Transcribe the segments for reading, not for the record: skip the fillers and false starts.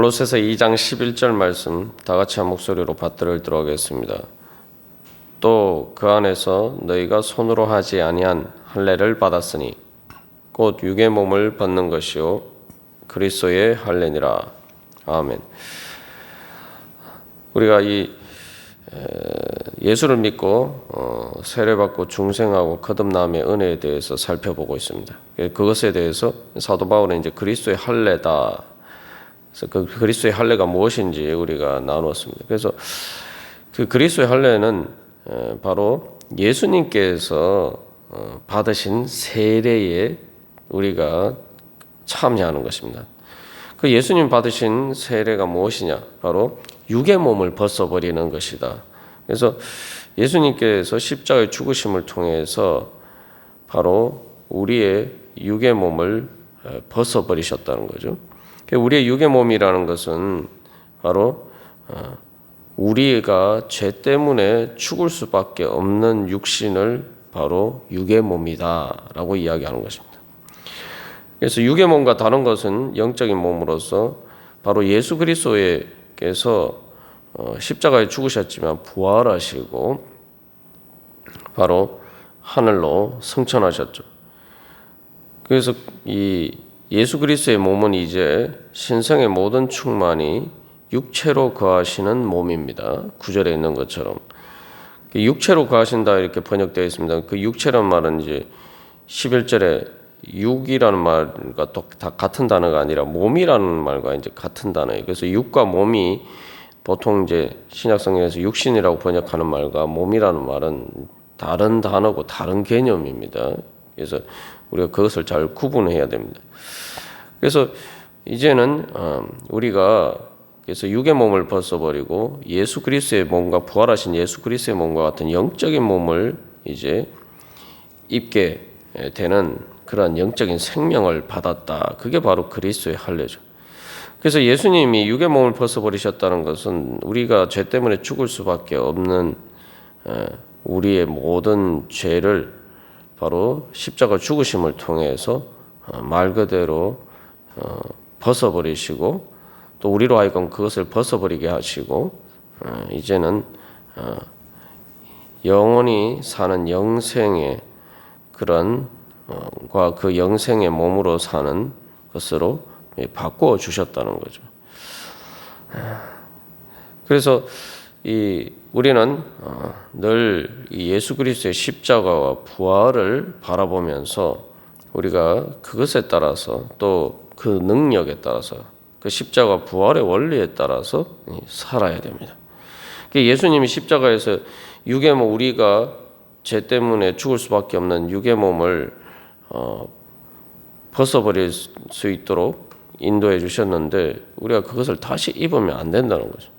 골로새서 2장 11절 말씀 다 같이 한 목소리로 받들어 읽도록 하겠습니다. 또 그 안에서 너희가 손으로 하지 아니한 할례를 받았으니 곧 육의 몸을 벗는 것이요 그리스도의 할례니라. 아멘. 우리가 이 예수를 믿고 세례받고 중생하고 거듭남의 은혜에 대해서 살펴보고 있습니다. 그것에 대해서 사도 바울은 이제 그리스도의 할례다. 그래서 그 그리스도의 할례가 무엇인지 우리가 나누었습니다. 그래서 그 그리스도의 할례는 바로 예수님께서 받으신 세례에 우리가 참여하는 것입니다. 그 예수님 받으신 세례가 무엇이냐? 바로 육의 몸을 벗어버리는 것이다. 그래서 예수님께서 십자가의 죽으심을 통해서 바로 우리의 육의 몸을 벗어버리셨다는 거죠. 우리의 육의 몸이라는 것은 바로 우리가 죄 때문에 죽을 수밖에 없는 육신을 바로 육의 몸이다라고 이야기하는 것입니다. 그래서 육의 몸과 다른 것은 영적인 몸으로서 바로 예수 그리스도께서 십자가에 죽으셨지만 부활하시고 바로 하늘로 승천하셨죠. 그래서 이 예수 그리스도의 몸은 이제 신성의 모든 충만이 육체로 거하시는 몸입니다. 9절에 있는 것처럼 육체로 거하신다 이렇게 번역되어 있습니다. 그 육체란 말은 이제 11절에 육이라는 말과 또 다 같은 단어가 아니라 몸이라는 말과 이제 같은 단어예요. 그래서 육과 몸이 보통 이제 신약성경에서 육신이라고 번역하는 말과 몸이라는 말은 다른 단어고 다른 개념입니다. 그래서 우리가 그것을 잘 구분해야 됩니다. 그래서 이제는 우리가 그래서 육의 몸을 벗어버리고 예수 그리스도의 몸과 부활하신 예수 그리스도의 몸과 같은 영적인 몸을 이제 입게 되는 그러한 영적인 생명을 받았다. 그게 바로 그리스도의 할례죠. 그래서 예수님이 육의 몸을 벗어버리셨다는 것은 우리가 죄 때문에 죽을 수밖에 없는 우리의 모든 죄를 바로 십자가 죽으심을 통해서 말 그대로 벗어버리시고 또 우리로 하여금 그것을 벗어버리게 하시고 이제는 영원히 사는 영생의 그런 그 영생의 몸으로 사는 것으로 바꾸어 주셨다는 거죠. 그래서 우리는 늘 예수 그리스도의 십자가와 부활을 바라보면서 우리가 그것에 따라서 또 그 능력에 따라서 그 십자가 부활의 원리에 따라서 살아야 됩니다. 예수님이 십자가에서 육의 몸, 우리가 죄 때문에 죽을 수밖에 없는 육의 몸을 벗어버릴 수 있도록 인도해 주셨는데 우리가 그것을 다시 입으면 안 된다는 거죠.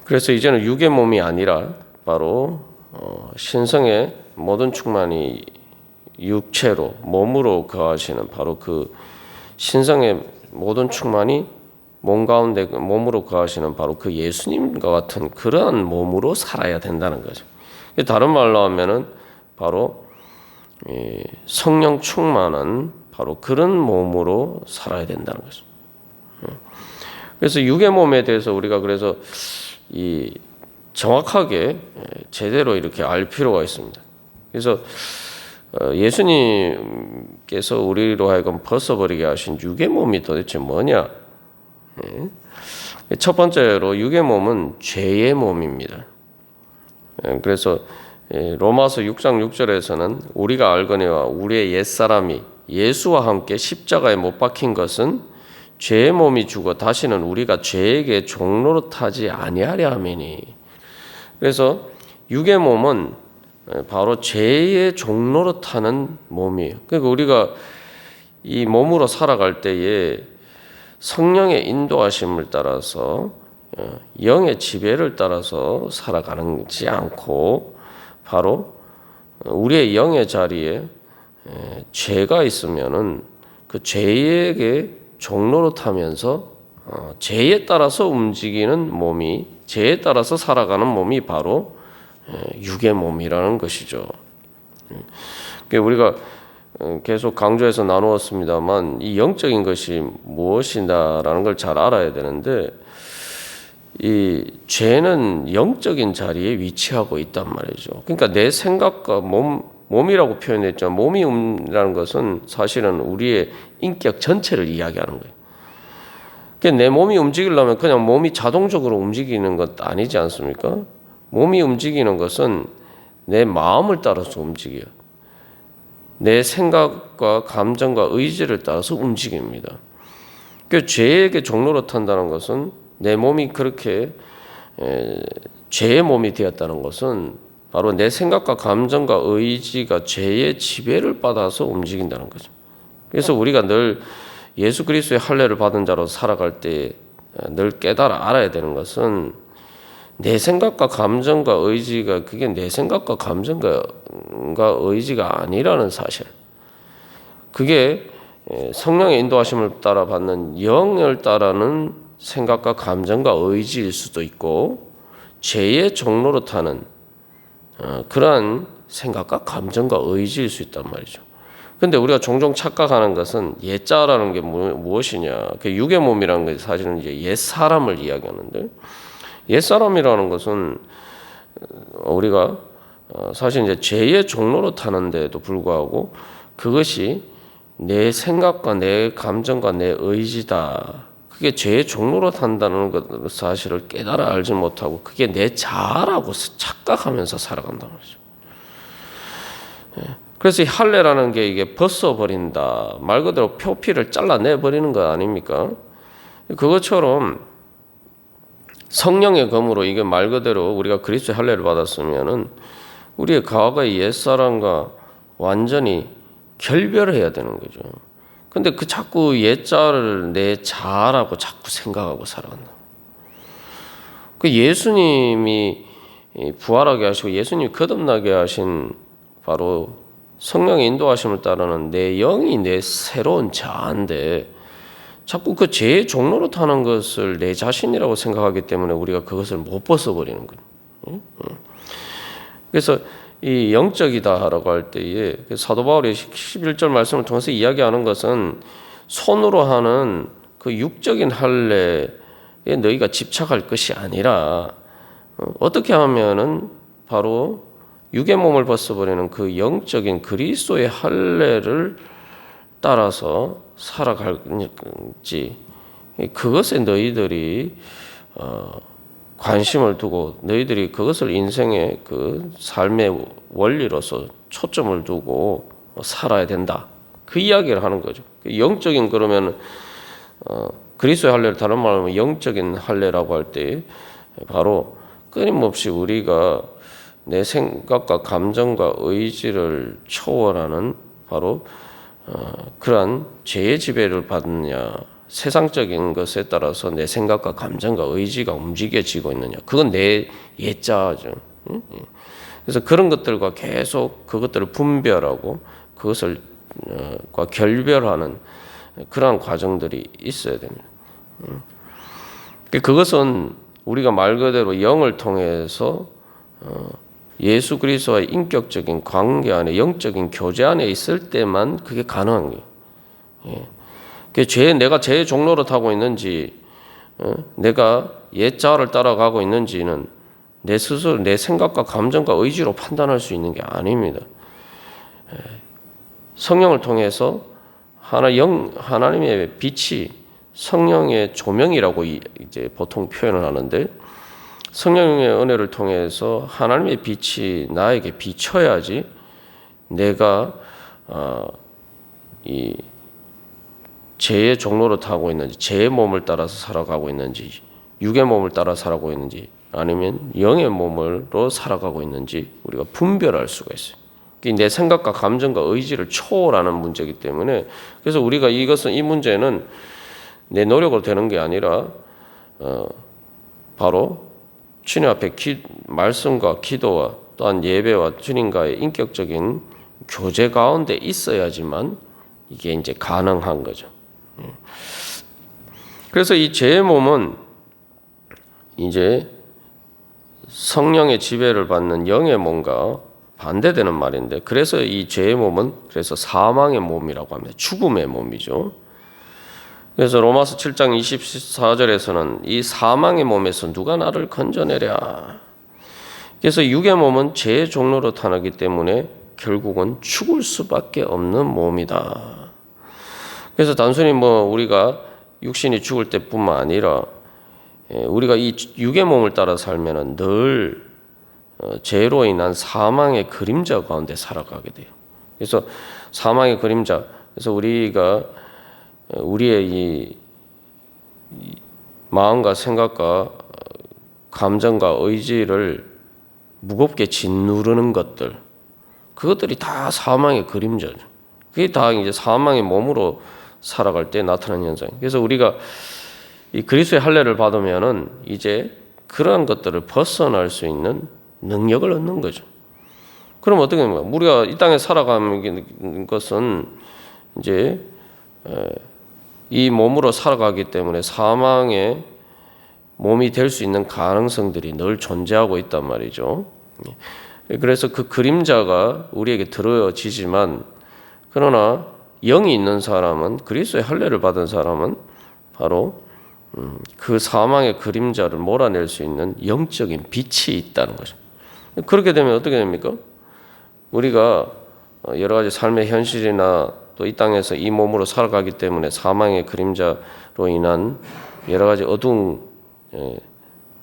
그래서 이제는 육의 몸이 아니라 바로 신성의 모든 충만이 육체로 몸으로 거하시는 바로 그 신성의 모든 충만이 몸 가운데 몸으로 거하시는 바로 그 예수님과 같은 그러한 몸으로 살아야 된다는 거죠. 다른 말로 하면은 바로 성령 충만한 바로 그런 몸으로 살아야 된다는 거죠. 그래서 육의 몸에 대해서 우리가 그래서 정확하게 제대로 이렇게 알 필요가 있습니다. 그래서 예수님께서 우리로 하여금 벗어버리게 하신 육의 몸이 도대체 뭐냐? 첫 번째로 육의 몸은 죄의 몸입니다. 그래서 로마서 6장 6절에서는 우리가 알거니와 우리의 옛사람이 예수와 함께 십자가에 못 박힌 것은 죄의 몸이 죽어 다시는 우리가 죄에게 종노릇하지 아니하려 함이니. 그래서 육의 몸은 바로 죄의 종노릇하는 몸이에요. 그러니까 우리가 이 몸으로 살아갈 때에 성령의 인도하심을 따라서 영의 지배를 따라서 살아가지 않고 바로 우리의 영의 자리에 죄가 있으면은 그 죄에게 종노릇하면서 죄에 따라서 움직이는 몸이 죄에 따라서 살아가는 몸이 바로 육의 몸이라는 것이죠. 우리가 계속 강조해서 나누었습니다만 이 영적인 것이 무엇이다라는 걸 잘 알아야 되는데 이 죄는 영적인 자리에 위치하고 있단 말이죠. 그러니까 내 생각과 몸이라고 표현했죠. 몸이라는 것은 사실은 우리의 인격 전체를 이야기하는 거예요. 그러니까 내 몸이 움직이려면 그냥 몸이 자동적으로 움직이는 것 아니지 않습니까? 몸이 움직이는 것은 내 마음을 따라서 움직여요. 내 생각과 감정과 의지를 따라서 움직입니다. 그 죄에게 종로로 탄다는 것은 내 몸이 그렇게 죄의 몸이 되었다는 것은 바로 내 생각과 감정과 의지가 죄의 지배를 받아서 움직인다는 거죠. 그래서 우리가 늘 예수 그리스도의 할례를 받은 자로 살아갈 때 늘 깨달아 알아야 되는 것은 내 생각과 감정과 의지가 그게 내 생각과 감정과 의지가 아니라는 사실. 그게 성령의 인도하심을 따라 받는 영을 따르는 생각과 감정과 의지일 수도 있고 죄의 종로로 타는 그러한 생각과 감정과 의지일 수 있단 말이죠. 근데 우리가 종종 착각하는 것은 옛자라는 게 무엇이냐. 그 육의 몸이라는 게 사실은 이제 옛 사람을 이야기하는데 옛 사람이라는 것은 우리가 사실 이제 죄의 종로로 타는데도 불구하고 그것이 내 생각과 내 감정과 내 의지다. 그게 죄의 종로로 탄다는 것 사실을 깨달아 알지 못하고 그게 내 자아라고 착각하면서 살아간단 말이죠. 그래서 이 할례라는 게 이게 벗어버린다. 말 그대로 표피를 잘라내버리는 거 아닙니까? 그것처럼 성령의 검으로 이게 말 그대로 우리가 그리스도의 할례를 받았으면은 우리의 과거의 옛사람과 완전히 결별해야 되는 거죠. 근데 그 자꾸 옛자를 내 자아라고 자꾸 생각하고 살아간다. 그 예수님이 부활하게 하시고 예수님이 거듭나게 하신 바로 성령의 인도하심을 따르는 내 영이 내 새로운 자아인데 자꾸 그 죄의 종로로 타는 것을 내 자신이라고 생각하기 때문에 우리가 그것을 못 벗어버리는 거예요. 그래서 이 영적이다라고 할 때에 사도 바울이 11절 말씀을 통해서 이야기하는 것은 손으로 하는 그 육적인 할례에 너희가 집착할 것이 아니라 어떻게 하면은 바로 육의 몸을 벗어버리는 그 영적인 그리스도의 할례를 따라서 살아갈지 그것에 너희들이 관심을 두고 너희들이 그것을 인생의 그 삶의 원리로서 초점을 두고 살아야 된다. 그 이야기를 하는 거죠. 영적인 그러면 그리스도의 할례를 다른 말로 하면 영적인 할례라고 할 때 바로 끊임없이 우리가 내 생각과 감정과 의지를 초월하는 바로 그러한 죄의 지배를 받느냐 세상적인 것에 따라서 내 생각과 감정과 의지가 움직여지고 있느냐 그건 내 옛자죠. 그래서 그런 것들과 계속 그것들을 분별하고 그것을 결별하는 그러한 과정들이 있어야 됩니다. 그것은 우리가 말 그대로 영을 통해서 예수 그리스도와의 인격적인 관계 안에 영적인 교제 안에 있을 때만 그게 가능한 거예요. 내가 죄의 종로로 타고 있는지 내가 옛 자아를 따라가고 있는지는 내 스스로 내 생각과 감정과 의지로 판단할 수 있는 게 아닙니다. 성령을 통해서 하나님의 빛이 성령의 조명이라고 이제 보통 표현을 하는데 성령의 은혜를 통해서 하나님의 빛이 나에게 비춰야지 내가 이 죄의 종로로 타고 있는지 죄의 몸을 따라서 살아가고 있는지 육의 몸을 따라 살아가고 있는지 아니면 영의 몸으로 살아가고 있는지 우리가 분별할 수가 있어요. 내 생각과 감정과 의지를 초월하는 문제이기 때문에 그래서 우리가 이 문제는 내 노력으로 되는 게 아니라 바로 주님 앞에 말씀과 기도와 또한 예배와 주님과의 인격적인 교제 가운데 있어야지만 이게 이제 가능한 거죠. 그래서 이 죄의 몸은 이제 성령의 지배를 받는 영의 몸과 반대되는 말인데, 그래서 이 죄의 몸은 그래서 사망의 몸이라고 합니다. 죽음의 몸이죠. 그래서 로마서 7장 24절에서는 이 사망의 몸에서 누가 나를 건져내랴. 그래서 육의 몸은 죄의 종로로 타나기 때문에 결국은 죽을 수밖에 없는 몸이다. 그래서 단순히 우리가 육신이 죽을 때뿐만 아니라 우리가 이 육의 몸을 따라 살면은 늘 죄로 인한 사망의 그림자 가운데 살아가게 돼요. 그래서 사망의 그림자, 그래서 우리가 우리의 이 마음과 생각과 감정과 의지를 무겁게 짓누르는 것들, 그것들이 다 사망의 그림자죠. 그게 다 이제 사망의 몸으로 살아갈 때 나타나는 현상이에요. 그래서 우리가 이 그리스도의 할례를 받으면은 이제 그러한 것들을 벗어날 수 있는 능력을 얻는 거죠. 그럼 어떻게 됩니까? 우리가 이 땅에 살아가는 것은 이제 이 몸으로 살아가기 때문에 사망의 몸이 될 수 있는 가능성들이 늘 존재하고 있단 말이죠. 그래서 그 그림자가 우리에게 들어지지만, 그러나 영이 있는 사람은, 그리스도의 할례를 받은 사람은 바로 그 사망의 그림자를 몰아낼 수 있는 영적인 빛이 있다는 거죠. 그렇게 되면 어떻게 됩니까? 우리가 여러 가지 삶의 현실이나 또 이 땅에서 이 몸으로 살아가기 때문에 사망의 그림자로 인한 여러 가지 어두운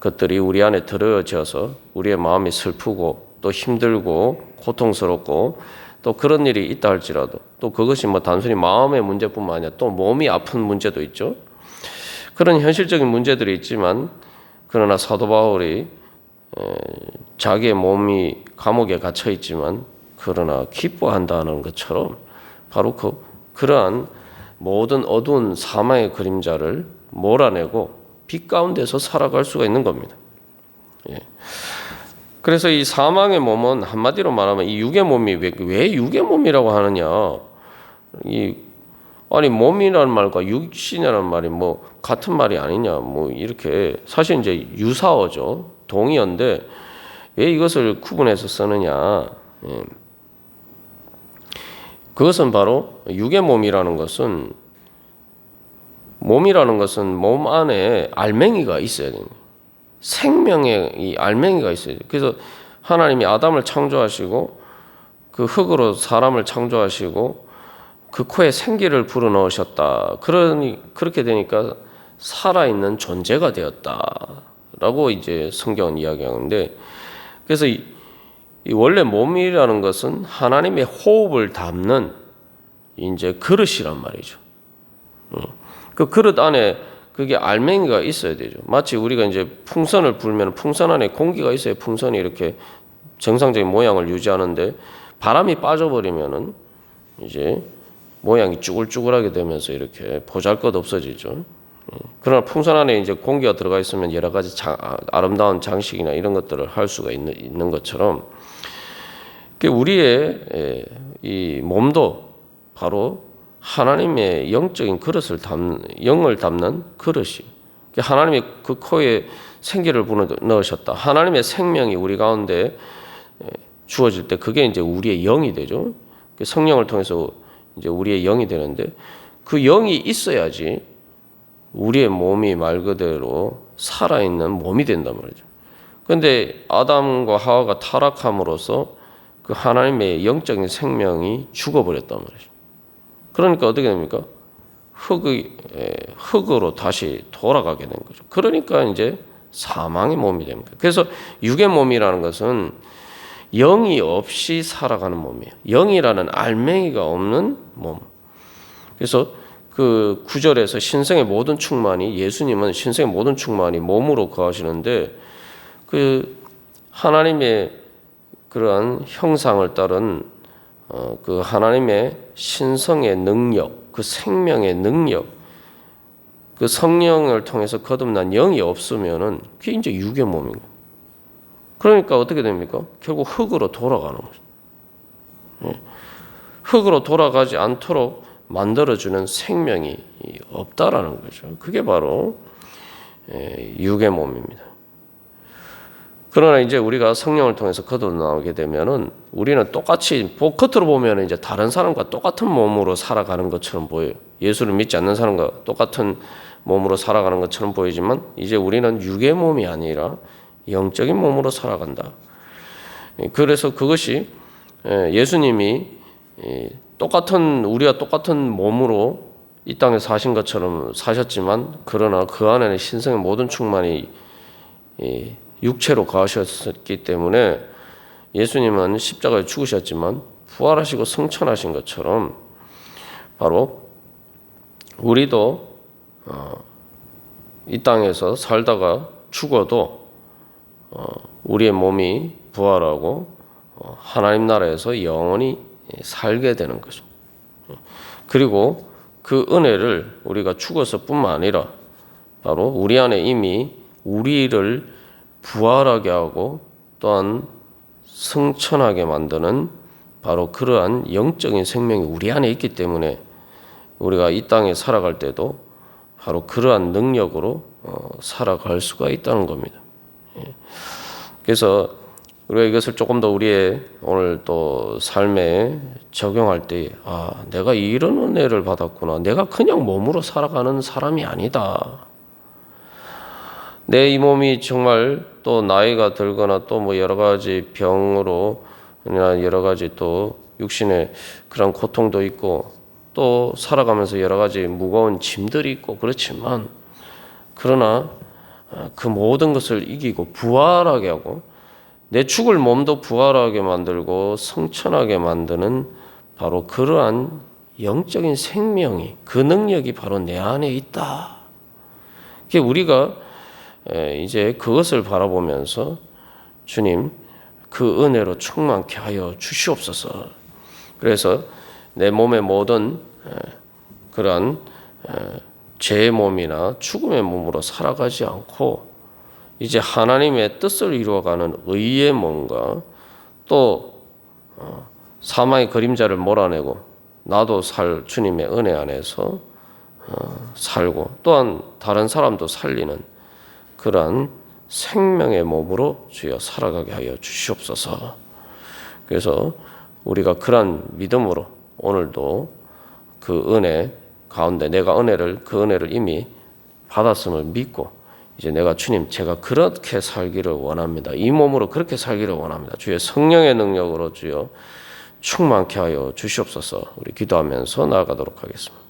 것들이 우리 안에 들어져서 우리의 마음이 슬프고 또 힘들고 고통스럽고, 또 그런 일이 있다 할지라도 또 그것이 단순히 마음의 문제뿐만 아니라 또 몸이 아픈 문제도 있죠. 그런 현실적인 문제들이 있지만, 그러나 사도 바울이 자기의 몸이 감옥에 갇혀 있지만 그러나 기뻐한다는 것처럼 바로 그러한 모든 어두운 사망의 그림자를 몰아내고 빛 가운데서 살아갈 수가 있는 겁니다. 그래서 이 사망의 몸은 한마디로 말하면 이 육의 몸이 왜 육의 몸이라고 하느냐? 아니 몸이라는 말과 육신이라는 말이 같은 말이 아니냐? 이렇게 사실 이제 유사어죠, 동의어인데 왜 이것을 구분해서 쓰느냐? 그것은 바로 육의 몸이라는 것은, 몸이라는 것은 몸 안에 알맹이가 있어야 됩니다. 생명의 이 알맹이가 있어야 돼요. 그래서 하나님이 아담을 창조하시고 그 흙으로 사람을 창조하시고 그 코에 생기를 불어넣으셨다. 그렇게 되니까 살아있는 존재가 되었다라고 이제 성경은 이야기하는데, 그래서 이 원래 몸이라는 것은 하나님의 호흡을 담는 이제 그릇이란 말이죠. 그 그릇 안에 그게 알맹이가 있어야 되죠. 마치 우리가 이제 풍선을 불면 풍선 안에 공기가 있어야 풍선이 이렇게 정상적인 모양을 유지하는데, 바람이 빠져버리면은 이제 모양이 쭈글쭈글하게 되면서 이렇게 보잘것 없어지죠. 그러나 풍선 안에 이제 공기가 들어가 있으면 여러 가지 아름다운 장식이나 이런 것들을 할 수가 있는 것처럼, 우리의 이 몸도 바로 하나님의 영적인 그릇을 영을 담는 그릇이, 하나님이 그 코에 생기를 불어넣으셨다. 하나님의 생명이 우리 가운데 주어질 때 그게 이제 우리의 영이 되죠. 성령을 통해서 이제 우리의 영이 되는데, 그 영이 있어야지 우리의 몸이 말 그대로 살아있는 몸이 된단 말이죠. 그런데 아담과 하와가 타락함으로써 그 하나님의 영적인 생명이 죽어버렸단 말이죠. 그러니까 어떻게 됩니까? 흙으로 다시 돌아가게 된 거죠. 그러니까 이제 사망의 몸이 됩니다. 그래서 육의 몸이라는 것은 영이 없이 살아가는 몸이에요. 영이라는 알맹이가 없는 몸. 그래서 그 9절에서 신성의 모든 충만이, 예수님은 신성의 모든 충만이 몸으로 거하시는데, 그 하나님의 그러한 형상을 따른 그 하나님의 신성의 능력, 그 생명의 능력, 그 성령을 통해서 거듭난 영이 없으면은 그게 이제 육의 몸인 거예요. 그러니까 어떻게 됩니까? 결국 흙으로 돌아가는 거죠. 흙으로 돌아가지 않도록 만들어주는 생명이 없다라는 거죠. 그게 바로 육의 몸입니다. 그러나 이제 우리가 성령을 통해서 거듭나오게 되면은 우리는 똑같이 겉으로 보면 이제 다른 사람과 똑같은 몸으로 살아가는 것처럼 보여요. 예수를 믿지 않는 사람과 똑같은 몸으로 살아가는 것처럼 보이지만 이제 우리는 육의 몸이 아니라 영적인 몸으로 살아간다. 그래서 그것이 예수님이 우리와 똑같은 몸으로 이 땅에 사신 것처럼 사셨지만 그러나 그 안에는 신성의 모든 충만이 육체로 거하셨기 때문에 예수님은 십자가에 죽으셨지만 부활하시고 승천하신 것처럼 바로 우리도 이 땅에서 살다가 죽어도 우리의 몸이 부활하고 하나님 나라에서 영원히 살게 되는 거죠. 그리고 그 은혜를 우리가 죽어서뿐만 아니라 바로 우리 안에 이미 우리를 부활하게 하고 또한 승천하게 만드는 바로 그러한 영적인 생명이 우리 안에 있기 때문에 우리가 이 땅에 살아갈 때도 바로 그러한 능력으로 살아갈 수가 있다는 겁니다. 그래서 우리가 이것을 조금 더 우리의 오늘 또 삶에 적용할 때, 내가 이런 은혜를 받았구나. 내가 그냥 몸으로 살아가는 사람이 아니다. 내 이 몸이 정말 또 나이가 들거나 또 뭐 여러 가지 병으로 여러 가지 또 육신의 그런 고통도 있고 또 살아가면서 여러 가지 무거운 짐들이 있고 그렇지만 그러나 그 모든 것을 이기고 부활하게 하고 내 죽을 몸도 부활하게 만들고 승천하게 만드는 바로 그러한 영적인 생명이 그 능력이 바로 내 안에 있다. 우리가 이제 그것을 바라보면서 주님 그 은혜로 충만케 하여 주시옵소서. 그래서 내 몸의 모든 그러한 죄의 몸이나 죽음의 몸으로 살아가지 않고 이제 하나님의 뜻을 이루어가는 의의 몸과 또 사망의 그림자를 몰아내고 나도 살 주님의 은혜 안에서 살고 또한 다른 사람도 살리는 그러한 생명의 몸으로 주여 살아가게 하여 주시옵소서. 그래서 우리가 그러한 믿음으로 오늘도 그 은혜 가운데 내가 그 은혜를 이미 받았음을 믿고 이제 내가 주님 제가 그렇게 살기를 원합니다. 이 몸으로 그렇게 살기를 원합니다. 주의 성령의 능력으로 주여 충만케 하여 주시옵소서. 우리 기도하면서 나아가도록 하겠습니다.